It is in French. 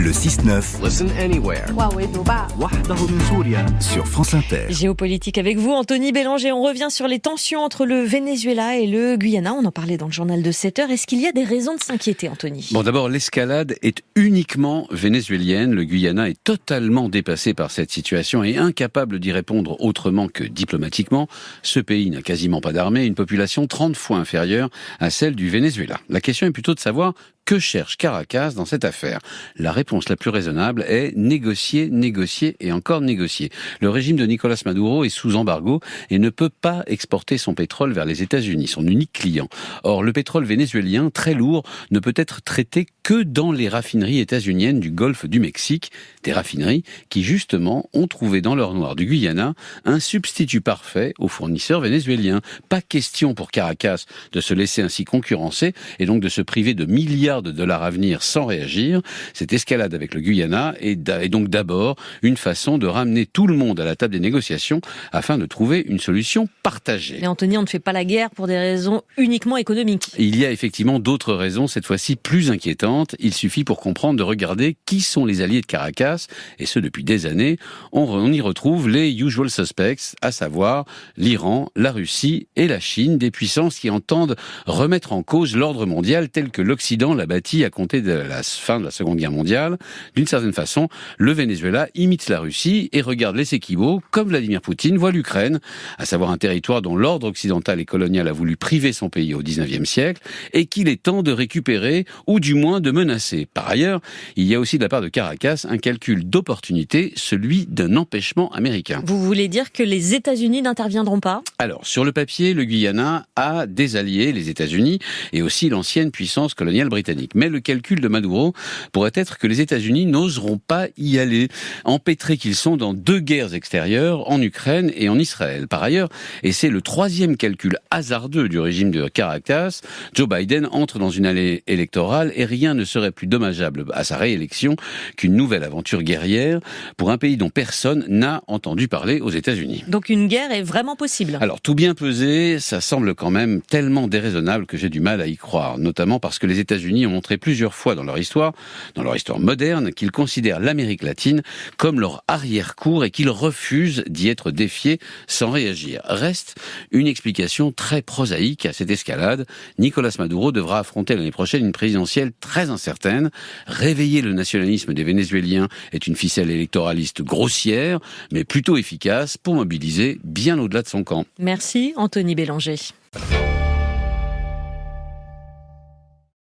Le 6-9. Listen anywhere. Sur France Inter. Géopolitique avec vous, Anthony Bélanger. On revient sur les tensions entre le Venezuela et le Guyana. On en parlait dans le journal de 7h. Est-ce qu'il y a des raisons de s'inquiéter, Anthony ? Bon, d'abord, l'escalade est uniquement vénézuélienne. Le Guyana est totalement dépassé par cette situation et incapable d'y répondre autrement que diplomatiquement. Ce pays n'a quasiment pas d'armée, une population 30 fois inférieure à celle du Venezuela. La question est plutôt de savoir que cherche Caracas dans cette affaire. La réponse la plus raisonnable est négocier, négocier et encore négocier. Le régime de Nicolás Maduro est sous embargo et ne peut pas exporter son pétrole vers les États-Unis, son unique client. Or, le pétrole vénézuélien, très lourd, ne peut être traité que dans les raffineries états-uniennes du Golfe du Mexique, des raffineries qui, justement, ont trouvé dans l'or noir du Guyana un substitut parfait aux fournisseurs vénézuéliens. Pas question pour Caracas de se laisser ainsi concurrencer et donc de se priver de milliards de dollars à venir sans réagir. Cette escalade avec le Guyana est donc d'abord une façon de ramener tout le monde à la table des négociations afin de trouver une solution partagée. Mais Anthony, on ne fait pas la guerre pour des raisons uniquement économiques. Il y a effectivement d'autres raisons, cette fois-ci plus inquiétantes. Il suffit pour comprendre de regarder qui sont les alliés de Caracas, et ce depuis des années. On y retrouve les usual suspects, à savoir l'Iran, la Russie et la Chine, des puissances qui entendent remettre en cause l'ordre mondial tel que l'Occident l'a bâti à compter de la fin de la Seconde Guerre mondiale. D'une certaine façon, le Venezuela imite la Russie et regarde les Esquimaux, comme Vladimir Poutine voit l'Ukraine, à savoir un territoire dont l'ordre occidental et colonial a voulu priver son pays au XIXe siècle et qu'il est temps de récupérer ou du moins de menacer. Par ailleurs, il y a aussi de la part de Caracas un calcul d'opportunité, celui d'un empêchement américain. Vous voulez dire que les États-Unis n'interviendront pas ? Alors, sur le papier, le Guyana a des alliés, les États-Unis, et aussi l'ancienne puissance coloniale britannique. Mais le calcul de Maduro pourrait être que les États-Unis n'oseront pas y aller, empêtrés qu'ils sont dans deux guerres extérieures, en Ukraine et en Israël. Par ailleurs, et c'est le troisième calcul hasardeux du régime de Caracas, Joe Biden entre dans une allée électorale et rien ne serait plus dommageable à sa réélection qu'une nouvelle aventure guerrière pour un pays dont personne n'a entendu parler aux États-Unis. Donc une guerre est vraiment possible ? Alors, tout bien pesé, ça semble quand même tellement déraisonnable que j'ai du mal à y croire, notamment parce que les États-Unis ont montré plusieurs fois dans leur histoire moderne, qu'ils considèrent l'Amérique latine comme leur arrière-cour et qu'ils refusent d'y être défiés sans réagir. Reste une explication très prosaïque à cette escalade. Nicolás Maduro devra affronter l'année prochaine une présidentielle très incertaine. Réveiller le nationalisme des Vénézuéliens est une ficelle électoraliste grossière, mais plutôt efficace pour mobiliser bien au-delà de son camp. Merci Anthony Bélanger.